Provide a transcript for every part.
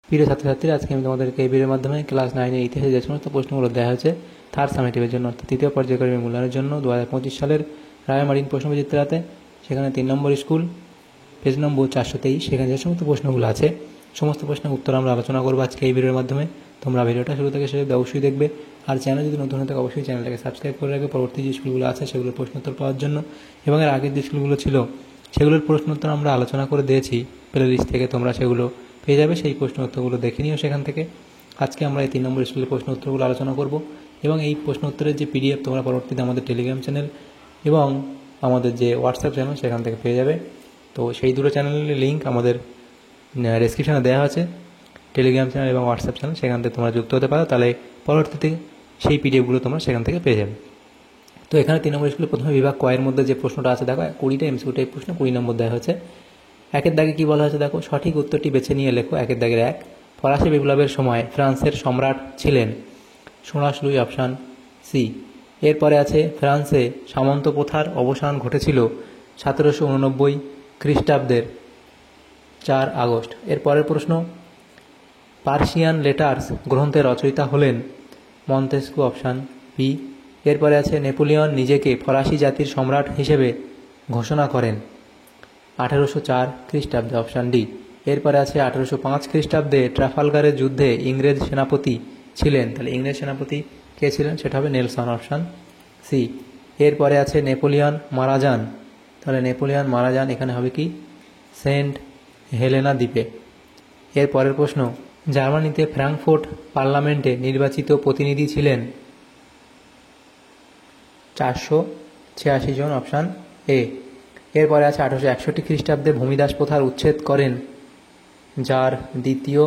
প্রিয় ছাত্রছাত্রীরা, আজকে আমি তোমাদেরকে এই ভিডিওর মাধ্যমে ক্লাস 9-এর ইতিহাসে যে সমস্ত প্রশ্নগুলো দেওয়া হয়েছে থার্ড সামেটিভের জন্য অর্থাৎ তৃতীয় পর্যায়ক্রমিক মূল্যায়নের জন্য 2025 সালের রায়মার্টিন প্রশ্নবিচিত্রাতে সেখানে 3 নম্বর স্কুল পেজ নম্বর 423 সেখানে যে সমস্ত প্রশ্নগুলো আছে সমস্ত প্রশ্নের উত্তর আমরা আলোচনা করবো আজকে এই ভিডিওর মাধ্যমে। তোমরা ভিডিওটা শুরু থেকে শেষ অবধি অবশ্যই দেখবে, আর চ্যানেল যদি নতুন হয়ে থাকে অবশ্যই চ্যানেলটাকে সাবস্ক্রাইব করে রাখবে পরবর্তী যে স্কুলগুলো আছে সেগুলোর প্রশ্নোত্তর পাওয়ার জন্য। এবং এর আগের যে স্কুলগুলো ছিল সেগুলোর প্রশ্নোত্তর আমরা আলোচনা করে দিয়েছি প্লে লিস্ট থেকে, তোমরা সেগুলো পেয়ে যাবে, সেই প্রশ্ন উত্তরগুলো দেখে নিও সেখান থেকে। আজকে আমরা এই 3 নম্বর স্কুলের প্রশ্ন উত্তরগুলো আলোচনা করব এবং এই প্রশ্ন উত্তরের যে পিডিএফ তোমরা পরবর্তীতে আমাদের টেলিগ্রাম চ্যানেল এবং আমাদের যে হোয়াটসঅ্যাপ চ্যানেল সেখান থেকে পেয়ে যাবে। তো সেই দুটো চ্যানেলের লিঙ্ক আমাদের ডেসক্রিপশানে দেওয়া আছে, টেলিগ্রাম চ্যানেল এবং হোয়াটসঅ্যাপ চ্যানেল, সেখান থেকে তোমরা যুক্ত হতে পারো, তাহলে পরবর্তীতে সেই পিডিএফগুলো তোমরা সেখান থেকে পেয়ে যাবে। তো এখানে 3 নম্বর স্কুলে প্রথমে বিভাগ কয়ের মধ্যে যে প্রশ্নটা আছে দেখো 20টা এমসিকিউ টাইপ প্রশ্ন, 20 নম্বর দেওয়া হয়েছে। একের দাগে কী বলা হয়েছে দেখো, সঠিক উত্তরটি বেছে নিয়ে লেখো। একের দাগের 1, ফরাসি বিপ্লবের সময় ফ্রান্সের সম্রাট ছিলেন সোনাস লুই, অপশান সি। এরপরে আছে ফ্রান্সে সামন্ত প্রথার অবসান ঘটেছিল 1789 খ্রিস্টাব্দের 4 আগস্ট। এর পরের প্রশ্ন, পার্সিয়ান লেটার্স গ্রন্থের রচয়িতা হলেন মন্তেস্কু, অপশান বি। এরপরে আছে নেপোলিয়ন নিজেকে ফরাসি জাতির সম্রাট হিসেবে ঘোষণা করেন 1804 খ্রিস্টাব্দে, অপশান ডি। এরপরে আছে 1805 খ্রিস্টাব্দে ট্রাফালগারের যুদ্ধে ইংরেজ সেনাপতি ছিলেন, তাহলে ইংরেজ সেনাপতি কে ছিলেন সেটা হবে নেলসন, অপশান সি। এরপরে আছে নেপোলিয়ন মারা যান, তাহলে নেপোলিয়ন মারা যান এখানে হবে কি সেন্ট হেলেনা দ্বীপে। এর পরের প্রশ্ন, জার্মানিতে ফ্র্যাঙ্কফুর্ট পার্লামেন্টে নির্বাচিত প্রতিনিধি ছিলেন 486 জন, অপশান এ। এরপরে আছে 1861 খ্রিস্টাব্দে ভূমিদাস প্রথার উচ্ছেদ করেন জার দ্বিতীয়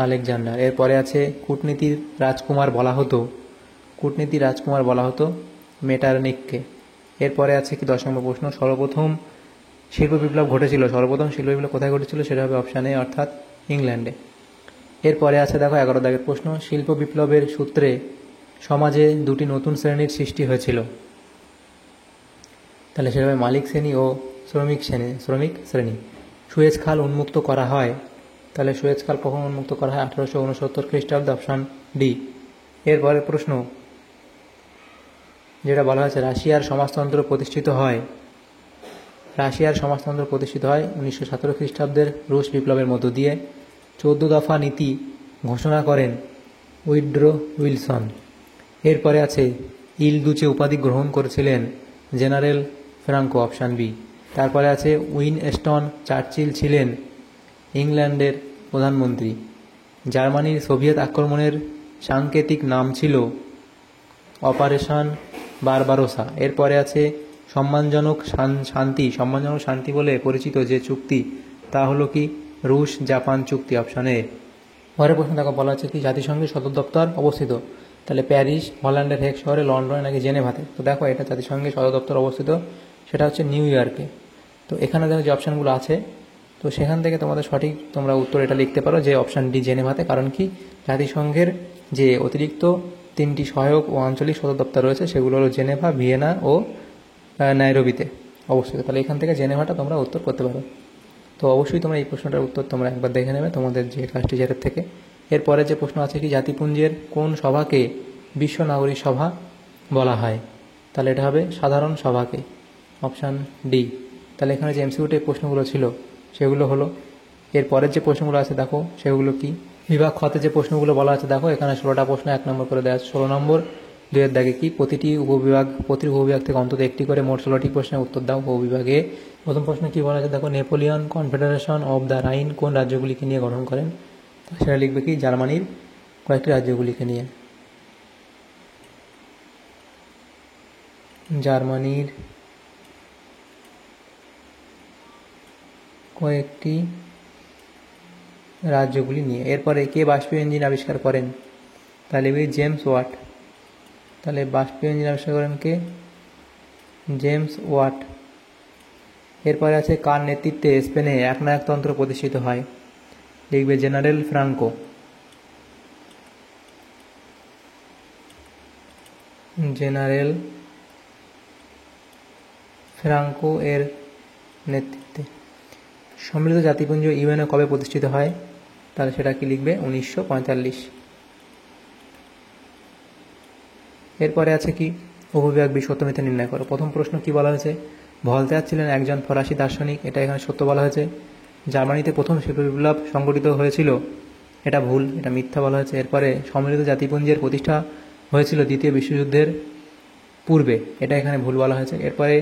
আলেকজান্ডার। এরপরে আছে কূটনীতির রাজকুমার বলা হতো মেটারনিককে। এরপরে আছে কি 10 নম্বর প্রশ্ন, সর্বপ্রথম শিল্প বিপ্লব কোথায় ঘটেছিল সেটা হবে অপশান এ অর্থাৎ ইংল্যান্ডে। এরপরে আছে দেখো 11 দাগের প্রশ্ন, শিল্প বিপ্লবের সূত্রে সমাজে 2টি নতুন শ্রেণীর সৃষ্টি হয়েছিল, তাহলে সেটা হবে মালিক শ্রেণী ও শ্রমিক শ্রেণী। সুয়েজ খাল উন্মুক্ত করা হয়, তাহলে সুয়েজ খাল কখন উন্মুক্ত করা হয় 1869 খ্রিস্টাব্দে, অপশান ডি। এরপরের প্রশ্ন যেটা বলা হয়েছে রাশিয়ার সমাজতন্ত্র প্রতিষ্ঠিত হয় 1917 খ্রিস্টাব্দের রুশ বিপ্লবের মধ্য দিয়ে। 14 দফা নীতি ঘোষণা করেন উইড্রো উইলসন। এরপরে আছে ইল দুচে উপাধি গ্রহণ করেছিলেন জেনারেল ফ্রাঙ্কো, অপশান বি। তারপরে আছে উইনস্টন চার্চিল ছিলেন ইংল্যান্ডের প্রধানমন্ত্রী। জার্মানির সোভিয়েত আক্রমণের সাংকেতিক নাম ছিল অপারেশন বারবারোসা। এরপরে আছে সম্মানজনক শান্তি বলে পরিচিত যে চুক্তি তা হলো কি রুশ জাপান চুক্তি, অপশান এ। পরের প্রশ্ন দেখো বলা হচ্ছে কি জাতিসংঘের সদর দপ্তর অবস্থিত, তাহলে প্যারিস, হল্যান্ডের হেগ শহরে, লন্ডনে নাকি জেনেভাতে। তো দেখো এটা জাতিসংঘের সদর দপ্তর অবস্থিত সেটা হচ্ছে নিউ ইয়র্কে। তো এখানে দেখো যে অপশানগুলো আছে, তো সেখান থেকে তোমাদের সঠিক তোমরা উত্তর এটা লিখতে পারো যে অপশান ডি জেনেভাতে, কারণ কি জাতিসংঘের যে অতিরিক্ত 3টি সহায়ক ও আঞ্চলিক সদর দপ্তর রয়েছে সেগুলো হলো জেনেভা, ভিয়েনা ও নাইরোবিতে অবস্থিত, তাহলে এখান থেকে জেনেভাটা তোমরা উত্তর করতে পারো। তো অবশ্যই তোমরা এই প্রশ্নটার উত্তর তোমরা একবার দেখে নেবে তোমাদের যে ক্লাস টিচারের থেকে। এরপরে যে প্রশ্ন আছে কি জাতিপুঞ্জের কোন সভাকে বিশ্ব নাগরিক সভা বলা হয়, তাহলে এটা হবে সাধারণ সভাকে, অপশান ডি। তাহলে এখানে যে এমসিকিউ টাইপ প্রশ্নগুলো ছিল সেগুলো হলো। এরপরের যে প্রশ্নগুলো আছে দেখো সেগুলো কি বিভাগ খতে যে প্রশ্নগুলো বলা আছে দেখো এখানে 16টা প্রশ্ন 1 নম্বর করে দেওয়া আছে। 16 নম্বর 2-এর দাগে কি প্রতি উপবিভাগ থেকে অন্তত একটি করে মোট 16টি প্রশ্নের উত্তর দাও উপবিভাগে। প্রথম প্রশ্ন কি বলা আছে দেখো, Napoleon confederation of the Rhine কোন রাজ্যগুলিকে নিয়ে গঠন করেন, সেটা লিখবে কি জার্মানির কয়েকটি রাজ্যগুলিকে নিয়ে। জার্মানির কয়েকটি রাজ্যগুলি নিয়ে। এরপরে কে বাষ্পীয় ইঞ্জিন আবিষ্কার করেন, তাহলে জেমস ওয়াট, তাহলে বাষ্পীয় ইঞ্জিন আবিষ্কার করেন কে জেমস ওয়াট। এরপরে আছে কার নেতৃত্বে স্পেনে একনায়কতন্ত্র প্রতিষ্ঠিত হয়, লিখবে জেনারেল ফ্রাঙ্কো। এর নেতৃত্বে। সম্মিলিত জাতিপুঞ্জ ইউএনও কবে প্রতিষ্ঠিত হয়, তাহলে সেটা কি লিখবে 1945। এরপরে আছে কি উপবিভাগ বি সত্য মিথ্যা নির্ণয় করো। প্রথম প্রশ্ন কি বলা হয়েছে, ভলতেয়ার ছিলেন একজন ফরাসি দার্শনিক, এটা এখানে সত্য বলা হয়েছে। জার্মানিতে প্রথম শিল্প বিপ্লব সংগঠিত হয়েছিল, এটা ভুল, এটা মিথ্যা বলা হয়েছে। এরপরে সম্মিলিত জাতিপুঞ্জের প্রতিষ্ঠা হয়েছিল দ্বিতীয় বিশ্বযুদ্ধের পূর্বে, এটা এখানে ভুল বলা হয়েছে। এরপরে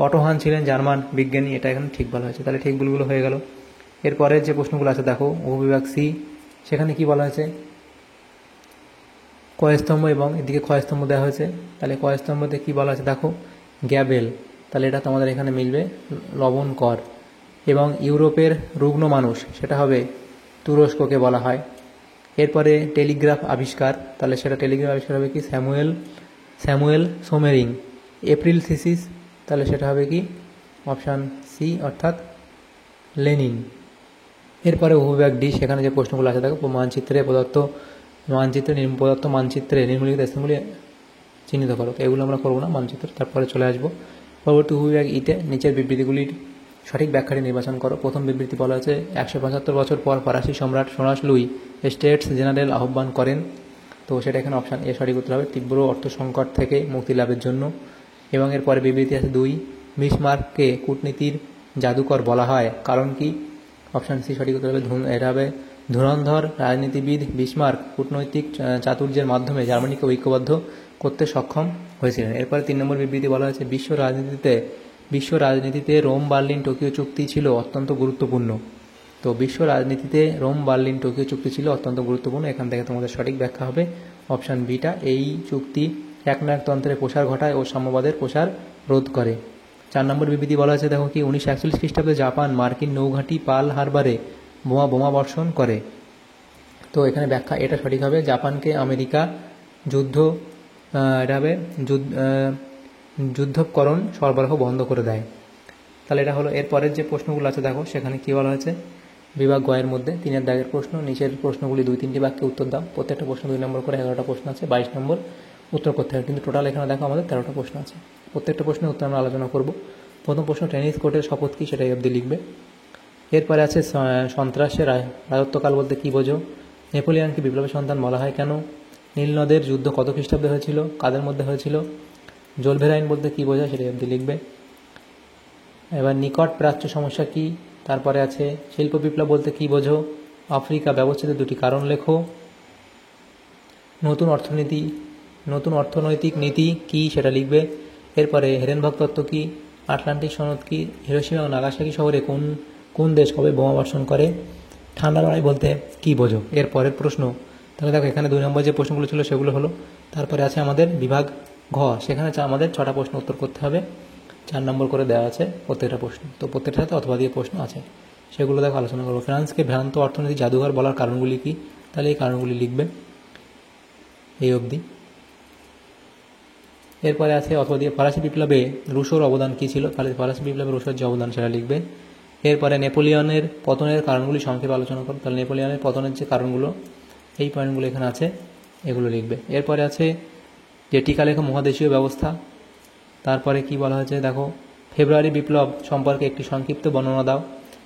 অটো হান ছিলেন জার্মান বিজ্ঞানী, এটা এখানে ঠিক বলা হয়েছে। তাহলে ঠিক ভুলগুলো হয়ে গেল। এরপরে যে প্রশ্নগুলো আছে দেখো উপবিভাগ সি, সেখানে কি বলা হয়েছে, কয়স্তম্ভ এবং এদিকে ক্ষয়স্তম্ভ দেওয়া হয়েছে। তাহলে কয়স্তম্ভতে কি বলা আছে দেখো গ্যাবেল, তাহলে এটা তোমাদের এখানে মিলবে লবণ কর। এবং ইউরোপের রুগ্ন মানুষ, সেটা হবে তুরস্ককে বলা হয়। এরপরে টেলিগ্রাফ আবিষ্কার, তাহলে সেটা টেলিগ্রাফ আবিষ্কার হবে কি স্যামুয়েল সোমেরিং। এপ্রিল থিসিস, তাহলে সেটা হবে কি অপশান সি অর্থাৎ লেনিন। এরপরে উপবিভাগ ডি, সেখানে যে প্রশ্নগুলো আছে দেখো প্রদত্ত মানচিত্রে নিম্নলিখিত স্থানগুলি চিহ্নিত করো। তো এগুলো আমরা করবো না মানচিত্র, তারপরে চলে আসবো পরবর্তী উপবিভাগ ইতে। নিচের বিবৃতিগুলির সঠিক ব্যাখ্যাটি নির্বাচন করো। প্রথম বিবৃতি বলা হয়েছে 175 বছর পর ফরাসি সম্রাট সোনাস লুই স্টেটস জেনারেল আহ্বান করেন, তো সেটা এখানে অপশান এ সঠিক উত্তর হবে, তীব্র অর্থ সংকট থেকে মুক্তি লাভের জন্য। এবং এরপরে বিবৃতি আছে 2, বিসমার্ককে কূটনীতির জাদুকর বলা হয়, কারণ কি অপশান সি সঠিক উত্তর হবে, এটা হবে ধুরন্ধর রাজনীতিবিদ বিসমার্ক কূটনৈতিক চাতুর্যের মাধ্যমে জার্মানিকে ঐক্যবদ্ধ করতে সক্ষম হয়েছিলেন। এরপরে 3 নম্বর বিবৃতি বলা হয়েছে বিশ্ব রাজনীতিতে রোম বার্লিন টোকিও চুক্তি ছিল অত্যন্ত গুরুত্বপূর্ণ। তো বিশ্ব রাজনীতিতে রোম বার্লিন টোকিও চুক্তি ছিল অত্যন্ত গুরুত্বপূর্ণ, এখান থেকে তোমাদের সঠিক ব্যাখ্যা হবে অপশান বিটা। এই চুক্তি একনায়কতন্ত্রের প্রসার ঘটায় ও সাম্যবাদের প্রসার রোধ করে। 4 নম্বর বিবৃতি বলা হয়েছে দেখো কি 1941 খ্রিস্টাব্দে জাপান মার্কিন নৌঘাঁটি পার্ল হারবারে বোমা বর্ষণ করে। তো এখানে ব্যাখ্যা এটা সঠিক হবে, জাপানকে আমেরিকা এটা হবে যুদ্ধোপকরণ সরবরাহ বন্ধ করে দেয়। তাহলে এটা হলো। এরপরের যে প্রশ্নগুলো আছে দেখো সেখানে কী বলা হয়েছে, বিভাগ গয়ের মধ্যে 3-এর দাগের প্রশ্ন, নিচের প্রশ্নগুলি 2-3টি বাক্যে উত্তর দাও। প্রত্যেকটা প্রশ্ন 2 নম্বর করে 11টা প্রশ্ন আছে, 22 নম্বর উত্তর করতে হবে, কিন্তু টোটাল এখানে দেখো আমাদের 13টা প্রশ্ন আছে। প্রত্যেকটা প্রশ্নের উত্তর আমরা আলোচনা করব। প্রথম প্রশ্ন, টেনিস কোর্টের শপথ কী, সেটাই অবধি লিখবে। এরপরে আছে সন্ত্রাসের রাজত্বকাল বলতে কী বোঝো, নেপোলিয়নকে বিপ্লবের সন্তান বলা হয় কেন, নীল নদের যুদ্ধ কত খ্রিস্টাব্দে হয়েছিল, কাদের মধ্যে হয়েছিল, জোলভেরাইন বলতে কী বোঝায় সেটাই অবধি লিখবে। এবার নিকট প্রাচ্য সমস্যা কী, তারপরে আছে শিল্প বিপ্লব বলতে কী বোঝো, আফ্রিকা ব্যবস্থিত 2টি কারণ লেখো, নতুন অর্থনৈতিক নীতি কী সেটা লিখবে। এরপরে হেরেনবাগ তত্ত্ব কী, আটলান্টিক সনদ কী, হিরোশিমা ও নাগাসাকি শহরে কোন দেশ কবে বোমা বর্ষণ করে, ঠান্ডা লড়াই বলতে কী বোঝো। এর পরের প্রশ্ন, তাহলে দেখো এখানে 2 নম্বর যে প্রশ্নগুলো ছিল সেগুলো হলো। তারপরে আছে আমাদের বিভাগ ঘ, সেখানে আমাদের 6টা প্রশ্ন উত্তর করতে হবে, 4 নম্বর করে দেওয়া আছে প্রত্যেকটা প্রশ্ন। তো প্রত্যেকটার সাথে অথবা দিয়ে প্রশ্ন আছে, সেগুলো দেখো আলোচনা করবো। ফ্রান্সকে ভ্রান্ত অর্থনীতি জাদুঘর বলার কারণগুলি কী, তাহলে এই কারণগুলি লিখবে এই অবধি। এরপরে আছে অথবা দিয়ে ফরাসি বিপ্লবে রুশোর অবদান কী ছিল, তাহলে ফরাসি বিপ্লবে রুশোর যে অবদান সেটা লিখবে। এরপরে নেপোলিয়নের পতনের কারণগুলি সংক্ষেপে আলোচনা করো, তাহলে নেপোলিয়নের পতনের যে কারণগুলো এই পয়েন্টগুলো এখানে আছে, এগুলো লিখবে। এরপরে আছে যে টিকালেখ মহাদেশীয় ব্যবস্থা, তারপরে কি বলা হয়েছে দেখো ফেব্রুয়ারি বিপ্লব সম্পর্কে একটি সংক্ষিপ্ত বর্ণনা দাও,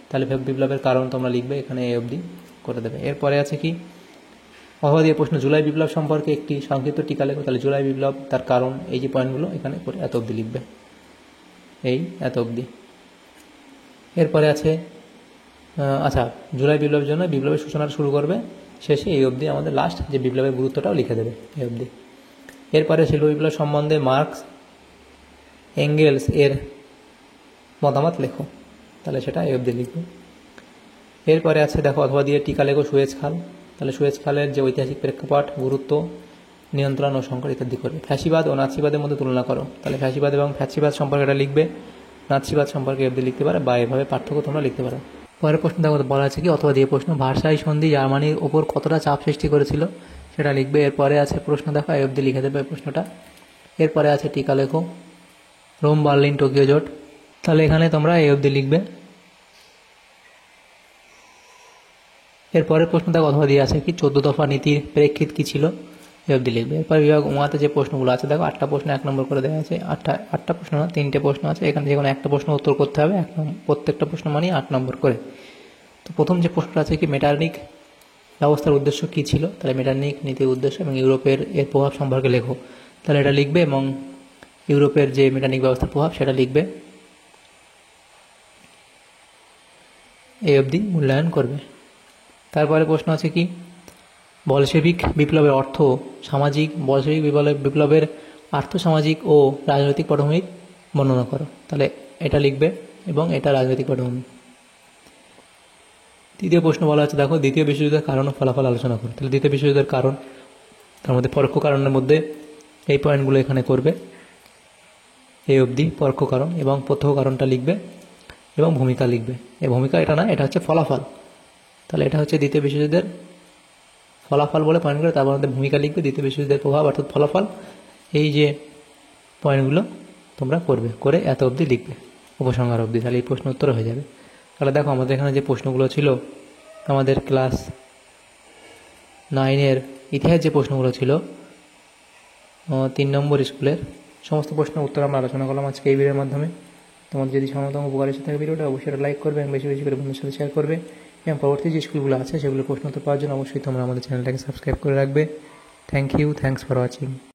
তাহলে বিপ্লবের কারণ তোমরা লিখবে এখানে এই অবধি করে দেবে। এরপরে আছে কি অথবা দিয়ে প্রশ্ন, জুলাই বিপ্লব সম্পর্কে একটি সংক্ষিপ্ত টিকা লেখো, তাহলে জুলাই বিপ্লব তার কারণ এই যে পয়েন্টগুলো এখানে করে এত অবধি লিখবে, এই এত অবধি। এরপরে আছে আচ্ছা জুলাই বিপ্লবের জন্য বিপ্লবের সূচনা শুরু করবে, শেষে এই অবধি আমাদের লাস্ট যে বিপ্লবের গুরুত্বটাও লিখে দেবে এই অবধি। এরপরে শিল্প বিপ্লব সম্বন্ধে মার্কস এঙ্গেলস এর মতামত লেখো, তাহলে সেটা এই অবধি লিখবে। এরপরে আছে দেখো অথবা দিয়ে টিকা লেখো সুয়েজ খাল, তাহলে সুয়েজ খালের যে ঐতিহাসিক প্রেক্ষাপট, গুরুত্ব, নিয়ন্ত্রণ ও সংকট ইত্যাদি করবে। ফ্যাসিবাদ ও নাৎসিবাদের মধ্যে তুলনা করো, তাহলে ফ্যাসিবাদ এবং ফ্যাসিবাদ সম্পর্কে এটা লিখবে, নাৎসিবাদ সম্পর্কে অবধি লিখতে পারে বা এভাবে পার্থক্য তোমরা লিখতে পারো। পরের প্রশ্ন দেখো বলা আছে কি অথবা দিয়ে প্রশ্ন, ভার্সাই সন্ধি জার্মানির ওপর কতটা চাপ সৃষ্টি করেছিল সেটা লিখবে। এরপরে আছে প্রশ্ন দেখো এই অবধি লিখে দেবে প্রশ্নটা। এরপরে আছে টিকা লেখো রোম বার্লিন টোকিও জোট, তাহলে এখানে তোমরা এই অবধি লিখবে। এরপরের প্রশ্ন দেখো অথবা দিয়ে আছে কি 14 দফা নীতির প্রেক্ষিত কী ছিল, এই অবধি লিখবে। এরপর বিভাগ উমাতে যে প্রশ্নগুলো আছে দেখো 8টা প্রশ্ন 1 নম্বর করে দেওয়া আছে, 8টা প্রশ্ন না 3টে প্রশ্ন আছে, এখানে যে কোনো একটা প্রশ্ন উত্তর করতে হবে, প্রত্যেকটা প্রশ্ন মানে 8 নম্বর করে। তো প্রথম যে প্রশ্নটা আছে কি, মেটারনিক ব্যবস্থার উদ্দেশ্য কী ছিল, তাহলে মেটারনিক নীতির উদ্দেশ্য এবং ইউরোপের এর প্রভাব সম্পর্কে লেখো। তাহলে এটা লিখবে এবং ইউরোপের যে মেটারনিক ব্যবস্থার প্রভাব সেটা লিখবে, এই অবধি মূল্যায়ন করবে। তারপরে প্রশ্ন আছে কি, বলশেভিক বিপ্লবের অর্থ সামাজিক, বলশেভিক বিপ্লবের আর্থসামাজিক ও রাজনৈতিক পটভূমিক বর্ণনা করো। তাহলে এটা লিখবে এবং এটা রাজনৈতিক পটভূমি। তৃতীয় প্রশ্ন বলা আছে, দেখো দ্বিতীয় বিশ্বযুদ্ধের কারণ ও ফলাফল আলোচনা করো। তাহলে দ্বিতীয় বিশ্বযুদ্ধের কারণ, তার মধ্যে পরোক্ষ কারণের মধ্যে এই পয়েন্টগুলো এখানে করবে, এই অবধি পরোক্ষ কারণ, এবং প্রত্যক্ষ কারণটা লিখবে এবং ভূমিকা লিখবে। এই ভূমিকা এটা না, এটা হচ্ছে ফলাফল। তাহলে এটা হচ্ছে দ্বিতীয় বিশ্বযুদ্ধের ফলাফল বলে পয়েন্ট করে, তারপর আমাদের ভূমিকা লিখবে, দ্বিতীয় বিশ্বযুদ্ধের প্রভাব অর্থাৎ ফলাফল। এই যে পয়েন্টগুলো তোমরা করবে, করে এত অবধি লিখবে, উপসংহার অবধি। তাহলে এই প্রশ্ন উত্তর হয়ে যাবে। তাহলে দেখো আমাদের এখানে যে প্রশ্নগুলো ছিল, আমাদের ক্লাস 9-এর ইতিহাস যে প্রশ্নগুলো ছিল 3 নম্বর স্কুলের, সমস্ত প্রশ্নের উত্তর আমরা আলোচনা করলাম আজকে এই ভিডিওর মাধ্যমে। তোমাদের যদি সমতম উপকার এসে থাকে ভিডিওটা, অবশ্যই এটা লাইক করবে এবং বেশি বেশি করে বন্ধুদের সাথে শেয়ার করবে, এবং পরবর্তী যে স্কুলগুলো আছে সেগুলো প্রশ্ন উত্তর পাওয়ার জন্য অবশ্যই তোমরা আমাদের চ্যানেলটাকে সাবস্ক্রাইব করে রাখবে। Thank you, thanks for watching.